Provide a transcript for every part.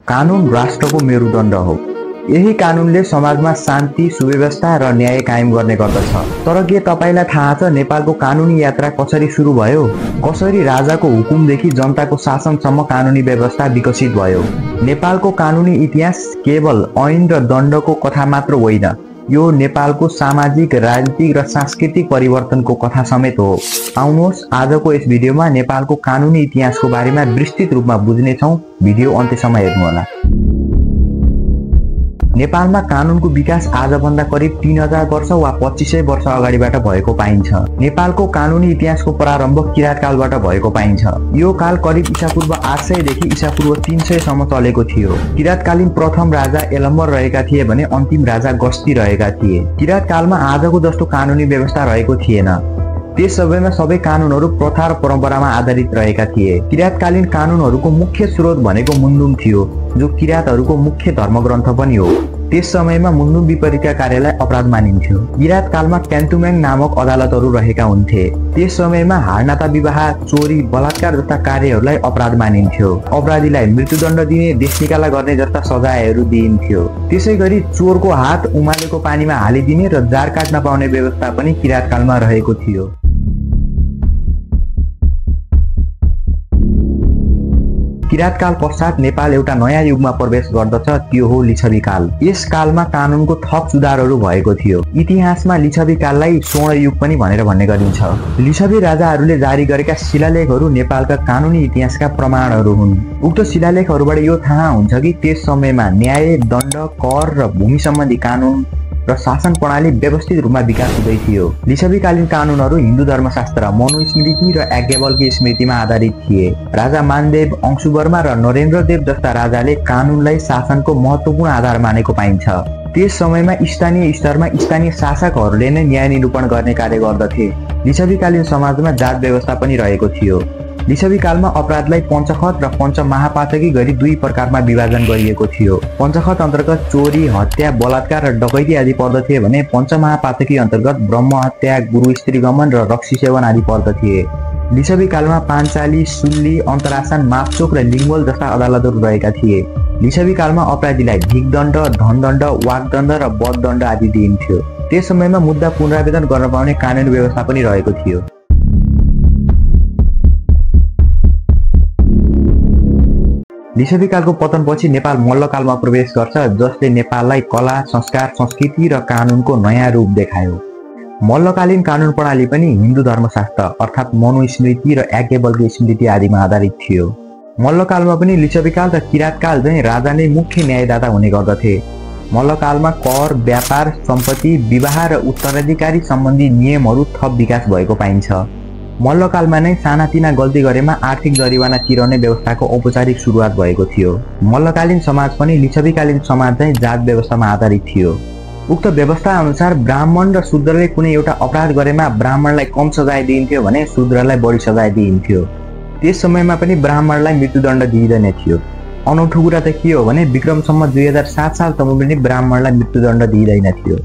कानुन राष्ट्रको मेरुदण्ड हो। यही कानुनले समाजमा शान्ति, सुव्यवस्था र न्याय कायम गर्ने गर्दछ। तर के तपाईलाई थाहा छ नेपालको कानुनी यात्रा कसरी सुरु भयो? कसरी राजाको हुकुमदेखि जनताको शासनसम्म कानुनी व्यवस्था विकसित भयो? नेपालको कानुनी इतिहास केवल ऐन र दण्डको कथा मात्र होइन, यो नेपालको सामाजिक, राजनीतिक र सांस्कृतिक परिवर्तनको कथा समेत हो। आउनुहोस् आजको यस भिडियोमा नेपालको कानुनी इतिहासको बारेमा विस्तृत रूपमा बुझ्नेछौँ। भिडियो अन्त्यसम्म हेर्नुहोला। नेपालमा कानुनको विकास आजभन्दा करिब 3000 वर्ष वा 2500 वर्ष अगाडिबाट भएको पाइन्छ। नेपालको कानुनी इतिहासको प्रारम्भ किराँत कालबाट भएको पाइन्छ। यो काल करिब ईसापूर्व 800 देखि ईसापूर्व 300 सम्म चलेको थियो। किराँतकालीन प्रथम राजा यलम्बर रहेका थिए भने अन्तिम राजा गस्ती रहेका थिए। किराँत कालमा आजको जस्तो कानुनी व्यवस्था रहेको थिएन। त्यस समयमा सबै कानुनहरू प्रथा र परम्परामा आधारित रहेका थिए। किराँतकालीन कानुनहरूको मुख्य स्रोत भनेको मुन्डुम थियो, जो किराँतहरूको मुख्य धर्मग्रन्थ पनि हो। त्यस समयमा मुन्डुम विपरीतका कार्यलाई अपराध मानिन्थ्यो। किराँत कालमा क्यान्टोन्मेन्ट नामक अदालतहरू रहेका हुन्थे। त्यस समयमा हाडनाता विवाह, चोरी, बलात्कार जस्ता कार्यहरूलाई अपराध मानिन्थ्यो। अपराधीलाई मृत्युदण्ड दिने, देश निकाला गर्ने जस्ता सजायहरू दिइन्थ्यो। त्यसै गरी चोरको हात उमालेको पानीमा हालिदिने र जार काट्न पाउने व्यवस्था पनि किराँत कालमा रहेको थियो। किराँत काल पश्चात नेपाल एउटा नयाँ युगमा प्रवेश गर्दछ, त्यो हो लिच्छवी काल। यस कालमा कानुनको थप सुधारहरू भएको थियो। इतिहासमा लिच्छवी काललाई स्वर्ण युग पनि भनेर भन्ने गरिन्छ। लिच्छवी राजाहरूले जारी गरेका शिलालेखहरू नेपालका कानुनी इतिहासका प्रमाणहरू हुन्। उक्त शिलालेखहरूबाट यो थाहा हुन्छ कि त्यस समयमा न्याय, दण्ड, कर र भूमि सम्बन्धी कानुन र शासन प्रणाली व्यवस्थित रूपमा विकास हुँदै थियो। लिच्छवीकालीन कानुनहरू हिन्दू धर्मशास्त्र, मनुस्मृति र याज्ञवल्क्य स्मृतिमा आधारित थिए। राजा मानदेव, अंशुवर्मा र नरेन्द्रदेव जस्ता राजाले कानुनलाई शासनको महत्त्वपूर्ण आधार मानेको पाइन्छ। त्यस समयमा स्थानीय स्तरमा स्थानीय शासकहरूले नै न्याय निरूपण गर्ने कार्य गर्दथे। लिच्छवीकालीन समाजमा जात व्यवस्था पनि रहेको थियो। लिच्छवी कालमा अपराधलाई पञ्चखत र पञ्चमहापातकी गरी दुई प्रकारमा विभाजन गरिएको थियो। पञ्चखत अन्तर्गत चोरी, हत्या, बलात्कार र डकैती आदि पर्दथे भने पञ्चमहापातकी अन्तर्गत ब्रह्महत्या, गुरु स्त्रीगमन र रक्सी सेवन आदि पर्दथे। लिच्छवी कालमा पाञ्चाली, सुल्ली, अन्तरासान, मापचोक र लिङ्गोल जस्ता अदालतहरू रहेका थिए। लिच्छवी कालमा अपराधीलाई भिखदण्ड, धनदण्ड, वागदण्ड र बधदण्ड आदि दिइन्थ्यो। त्यस समयमा मुद्दा पुनरावेदन गर्न पाउने कानुनी व्यवस्था पनि रहेको थियो। लिच्छवी कालको पतनपछि नेपाल मल्लकालमा प्रवेश गर्छ, जसले नेपाललाई कला, संस्कार, संस्कृति र कानुनको नयाँ रूप देखायो। मल्लकालीन कानुन प्रणाली पनि हिन्दू धर्मशास्त्र अर्थात् मनुस्मृति र याज्ञवल्क्य स्मृति आदिमा आधारित थियो। मल्लकालमा पनि लिच्छवीकाल र किराँतकाल चाहिँ राजा नै मुख्य न्यायदाता हुने गर्दथे। मल्लकालमा कर, व्यापार, सम्पत्ति, विवाह र उत्तराधिकारी सम्बन्धी नियमहरू थप विकास भएको पाइन्छ। मल्लकालमा नै सानातिना गल्ती गरेमा आर्थिक जरिवाना तिराउने व्यवस्थाको औपचारिक सुरुवात भएको थियो। मल्लकालीन समाज पनि लिच्छवीकालीन समाज चाहिँ जात व्यवस्थामा आधारित थियो। उक्त व्यवस्था अनुसार ब्राह्मण र शूद्रले कुनै एउटा अपराध गरेमा ब्राह्मणलाई कम सजाय दिइन्थ्यो भने शूद्रलाई बढी सजाय दिइन्थ्यो। त्यस समयमा पनि ब्राह्मणलाई मृत्युदण्ड दिइँदैन थियो। अनौठो कुरा त के हो भने विक्रमसम्म 2007 सालसम्म पनि ब्राह्मणलाई मृत्युदण्ड दिइँदैन थियो।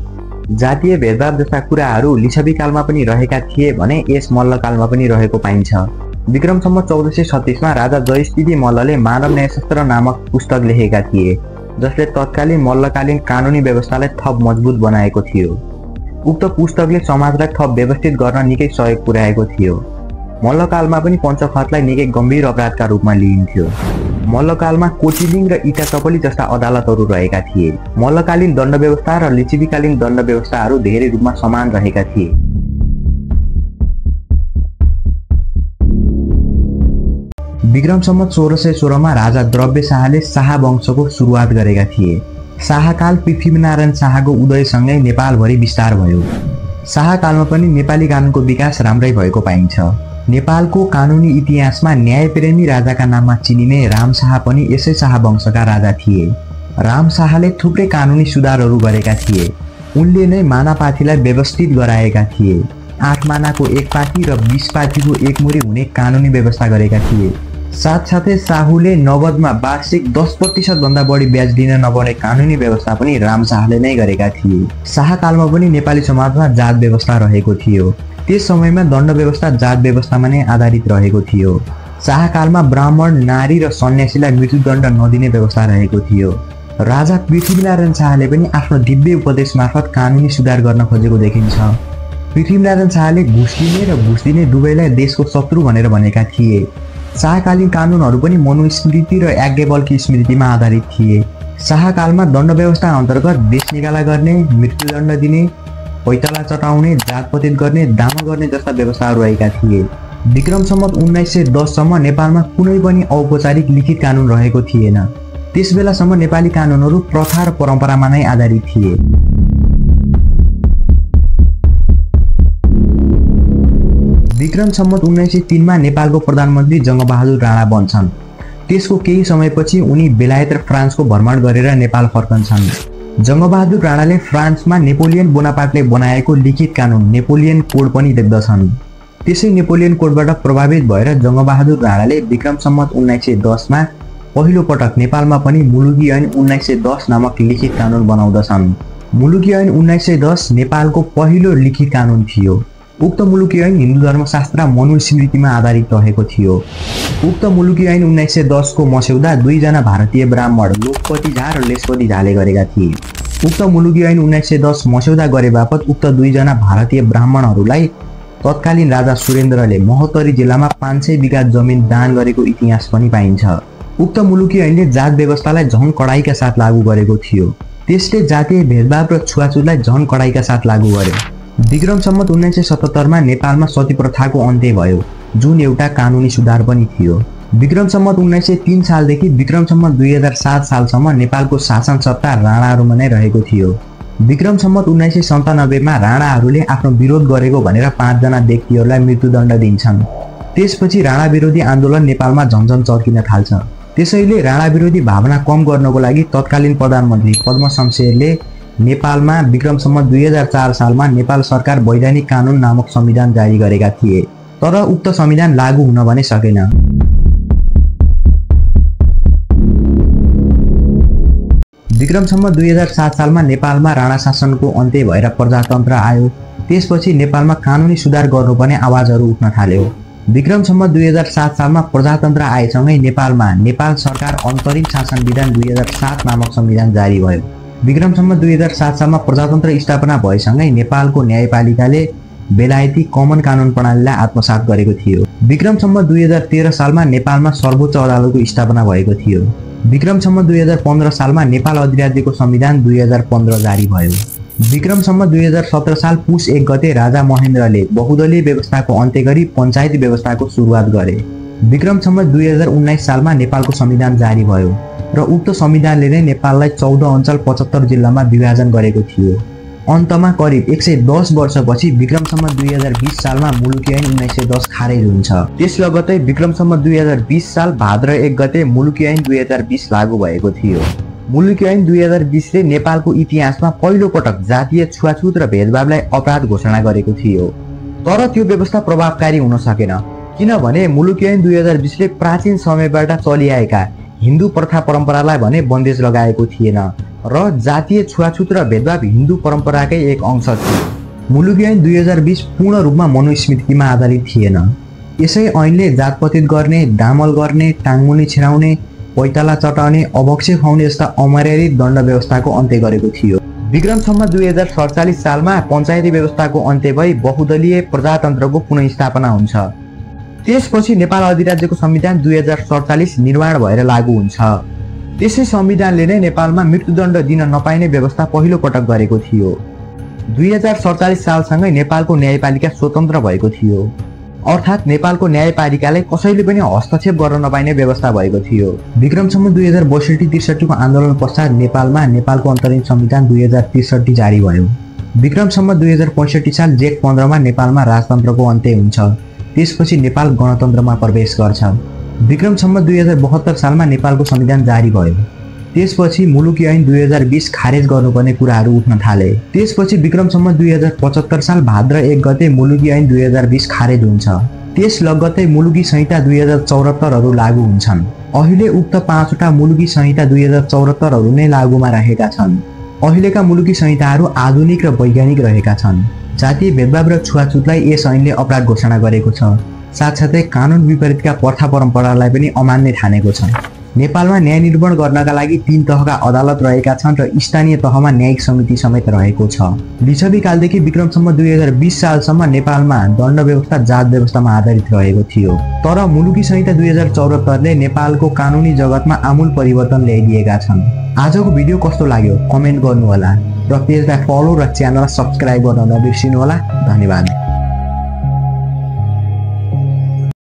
जातीय भेदभाव जस्ता कुराहरू लिच्छवी कालमा पनि रहेका थिए भने यस मल्लकालमा पनि रहेको पाइन्छ। विक्रमसम्म 1436 मा राजा जयस्थिति मल्लले मानव न्यायशास्त्र नामक पुस्तक लेखेका थिए, जसले तत्कालीन मल्लकालीन कानुनी व्यवस्थालाई थप मजबुत बनाएको थियो। उक्त पुस्तकले समाजलाई थप व्यवस्थित गर्न निकै सहयोग पुर्याएको थियो। मल्लकालमा पनि पञ्चखतलाई निकै गम्भीर अपराधका रूपमा लिइन्थ्यो। मल्लकालमा कोचिलिङ र इटा टपली जस्ता अदालतहरू रहेका थिए। मल्लकालीन दण्ड व्यवस्था र लिच्छवीकालीन दण्ड व्यवस्थाहरू धेरै रूपमा समान रहेका थिए। विक्रमसम्म 1416 मा राजा द्रव्य शाहले शाह वंशको सुरुवात गरेका थिए। शाहकाल पृथ्वीनारायण शाहको उदयसँगै नेपालभरि विस्तार भयो। शाहकालमा पनि नेपाली कानुनको विकास राम्रै भएको पाइन्छ। नेपालको कानुनी इतिहासमा न्यायप्रेमी राजाका नाममा चिनिने राम शाह पनि यसै शाह वंशका राजा थिए। राम शाहले थुप्रै कानुनी सुधारहरू गरेका थिए। उनले नै मानापाथीलाई व्यवस्थित गराएका थिए। 8 मानाको एक पाथी र 20 पाथीको एक मुरी हुने कानुनी व्यवस्था गरेका थिए। साथसाथै शाहुले नगदमा वार्षिक 10% भन्दा बढी ब्याज दिन नपर्ने कानुनी व्यवस्था पनि राम शाहले नै गरेका थिए। शाहकालमा पनि नेपाली समाजमा जात व्यवस्था रहेको थियो। त्यस समयमा दण्ड व्यवस्था जात व्यवस्थामा नै आधारित रहेको थियो। शाहकालमा ब्राह्मण, नारी र सन्यासीलाई मृत्युदण्ड नदिने व्यवस्था रहेको थियो। राजा पृथ्वीनारायण शाहले पनि आफ्नो दिव्य उपदेश मार्फत कानुनी सुधार गर्न खोजेको देखिन्छ। पृथ्वीनारायण शाहले घुस लिने र घुस दिने दुवैलाई देशको शत्रु भनेर भनेका थिए। शाहकालीन कानुनहरू पनि मनुस्मृति र याज्ञवल्क्य स्मृतिमा आधारित थिए। शाहकालमा दण्ड व्यवस्था अन्तर्गत देश निकाला गर्ने, मृत्युदण्ड दिने, पैताला चटाउने, जातपतित गर्ने, दाम गर्ने जस्ता व्यवस्थाहरू रहेका थिए। विक्रम सम्वत 1910 सम्म नेपालमा कुनै पनि औपचारिक लिखित कानुन रहेको थिएन। त्यसबेलासम्म नेपाली कानुनहरू प्रथा र परम्परामा नै आधारित थिए। विक्रम सम्वत 1903 मा नेपालको प्रधानमन्त्री जङ्गबहादुर राणा बन्छन्। त्यसको केही समयपछि उनी बेलायत र फ्रान्सको भ्रमण गरेर नेपाल फर्कन्छन्। जङ्गबहादुर राणाले फ्रान्समा नेपोलियन बोनापार्टले बनाएको लिखित कानुन नेपोलियन कोड पनि देख्दछन्। त्यसै नेपोलियन कोडबाट प्रभावित भएर जङ्गबहादुर राणाले विक्रम सम्वत 1910 मा पहिलो पटक नेपालमा पनि मुलुकी ऐन 1910 नामक लिखित कानुन बनाउँदछन्। मुलुकी ऐन 1910 नेपालको पहिलो लिखित कानुन थियो। उक्त मुलुकी ऐन हिन्दू धर्मशास्त्र मनुस्मृतिमा आधारित रहेको थियो। उक्त मुलुकी ऐन 1910 को मस्यौदा दुईजना भारतीय ब्राह्मण लोकपति झा र लेशपति झाले गरेका थिए। उक्त मुलुकी ऐन 1910 मस्यौदा गरे बापत उक्त दुईजना भारतीय ब्राह्मणहरूलाई तत्कालीन राजा सुरेन्द्रले महोत्तरी जिल्लामा 500 बिघा जमिन दान गरेको इतिहास पनि पाइन्छ। उक्त मुलुकी ऐनले जात व्यवस्थालाई झन कडाइका साथ लागू गरेको थियो। त्यसले जातीय भेदभाव र छुवाछुतलाई झन कडाइका साथ लागू गर्यो। विक्रम सम्वत 1977 मा नेपालमा सती प्रथाको अन्त्य भयो, जुन एउटा कानुनी सुधार पनि थियो। विक्रम सम्वत 1903 सालदेखि विक्रम सम्वत 2007 सालसम्म नेपालको शासन सत्ता राणाहरूमा नै रहेको थियो। विक्रम सम्वत 1997 मा राणाहरूले आफ्नो विरोध गरेको भनेर 5 जना व्यक्तिहरूलाई मृत्युदण्ड दिन्छन्। त्यसपछि राणा विरोधी आन्दोलन नेपालमा झन्झन चर्किन थाल्छ। त्यसैले राणा विरोधी भावना कम गर्नको लागि तत्कालीन प्रधानमन्त्री पद्म शमशेरले नेपालमा विक्रम सम्वत 2004 सालमा नेपाल सरकार वैधानिक कानुन नामक संविधान जारी गरेका थिए। तर उक्त संविधान लागू हुन भने सकेन। विक्रम सम्वत 2007 सालमा नेपालमा राणा शासनको अन्त्य भएर प्रजातन्त्र आयो। त्यसपछि नेपालमा कानुनी सुधार गर्नुपर्ने आवाजहरू उठ्न थाल्यो। विक्रम सम्वत 2007 सालमा प्रजातन्त्र आएसँगै नेपालमा नेपाल सरकार अन्तरिम शासन विधान 2007 नामक संविधान जारी भयो। विक्रम सम्वत 2007 सालमा प्रजातन्त्र स्थापना भएसँगै नेपालको न्यायपालिकाले बेलायती कमन कानुन प्रणालीलाई आत्मसात गरेको थियो। विक्रम सम्वत 2013 सालमा नेपालमा सर्वोच्च अदालतको स्थापना भएको थियो। विक्रम सम्वत 2015 सालमा नेपाल अधिराज्यको संविधान 2015 जारी भयो। विक्रम सम्वत 2017 साल पुस 1 गते राजा महेन्द्रले बहुदलीय व्यवस्थाको अन्त्य गरी पञ्चायती व्यवस्थाको सुरुवात गरे। विक्रम सम्वत 2019 सालमा नेपालको संविधान जारी भयो र उक्त संविधानले नै नेपाललाई 14 अञ्चल 75 जिल्लामा विभाजन गरेको थियो। अन्तमा करिब 110 वर्षपछि विक्रम सम्वत 2020 सालमा मुलुकी ऐन 1910 खारेज हुन्छ। त्यस लगत्तै विक्रम सम्वत 2020 साल भाद्र 1 गते मुलुकी ऐन 2020 लागू भएको थियो। मुलुकी ऐन 2020 ले नेपालको इतिहासमा पहिलो पटक जातीय छुवाछुत र भेदभावलाई अपराध घोषणा गरेको थियो। तर त्यो व्यवस्था प्रभावकारी हुन सकेन, किनभने मुलुकी ऐन 2020 ले प्राचीन समयबाट चलिआएका हिन्दू प्रथा परम्परालाई भने बन्देज लगाएको थिएन र जातीय छुवाछुत र भेदभाव हिन्दू परम्पराकै एक अंश थियो। मुलुकी ऐन 2020 पूर्ण रूपमा मनुस्मृतिमा आधारित थिएन। यसै ऐनले जातपतित गर्ने, दामल गर्ने, टाङमुनि छिराउने, पैताला चटाउने, अभक्ष्य खुवाउने जस्ता अमर्यादित दण्ड व्यवस्थाको अन्त्य गरेको थियो। विक्रम सम्वत 2047 सालमा पञ्चायती व्यवस्थाको अन्त्य भई बहुदलीय प्रजातन्त्रको पुनर्स्थापना हुन्छ। त्यसपछि नेपाल अधिराज्यको संविधान 2047 निर्माण भएर लागू हुन्छ। त्यसै संविधानले नै नेपालमा मृत्युदण्ड दिन नपाइने व्यवस्था पहिलो पटक गरेको थियो। 2047 सालसँगै नेपालको न्यायपालिका स्वतन्त्र भएको थियो, अर्थात् नेपालको न्यायपालिकाले कसैले पनि हस्तक्षेप गर्न नपाइने व्यवस्था भएको थियो। विक्रम सम्वत 2062-63 को आन्दोलन पश्चात नेपालमा नेपालको अन्तरिम संविधान 2063 जारी भयो। विक्रम सम्वत 2065 साल जेठ 15 मा नेपालमा राजतन्त्रको अन्त्य हुन्छ। त्यसपछि नेपाल गणतन्त्रमा प्रवेश गर्छ। विक्रम सम्वत 2072 सालमा नेपालको संविधान जारी भयो। त्यसपछि मुलुकी ऐन 2020 खारेज गर्नुपर्ने कुराहरू उठ्न थाले। त्यसपछि विक्रम सम्वत 2075 साल भाद्र 1 गते मुलुकी ऐन 2020 खारेज हुन्छ। त्यस लगत्तै मुलुकी संहिता 2074 लागू हुन्छन्। अहिले उक्त 5 वटा मुलुकी संहिता 2074 नै लागूमा रहेका छन्। अहिलेका मुलुकी संहिताहरू आधुनिक र वैज्ञानिक रहेका छन्। जातीय भेदभाव र छुवाछुतलाई यस ऐनले अपराध घोषणा गरेको छ। साथसाथै कानुन विपरीतका प्रथा परम्परालाई पनि अमान्ने ठानेको छन्। नेपालमा न्याय निर्वहन गर्नका लागि 3 तहका अदालत रहेका छन् र स्थानीय तहमा न्यायिक समिति समेत रहेको छ। लिच्छवी कालदेखि विक्रमसम्म 2020 सालसम्म नेपालमा दण्ड व्यवस्था जात व्यवस्थामा आधारित रहेको थियो। तर मुलुकी संहिता 2074 ले नेपालको कानुनी जगतमा आमूल परिवर्तन ल्याइदिएका छन्। आजको भिडियो कस्तो लाग्यो कमेन्ट गर्नुहोला र पेजलाई फलो र च्यानललाई सब्स्क्राइब गर्न नबिर्सिनुहोला। धन्यवाद।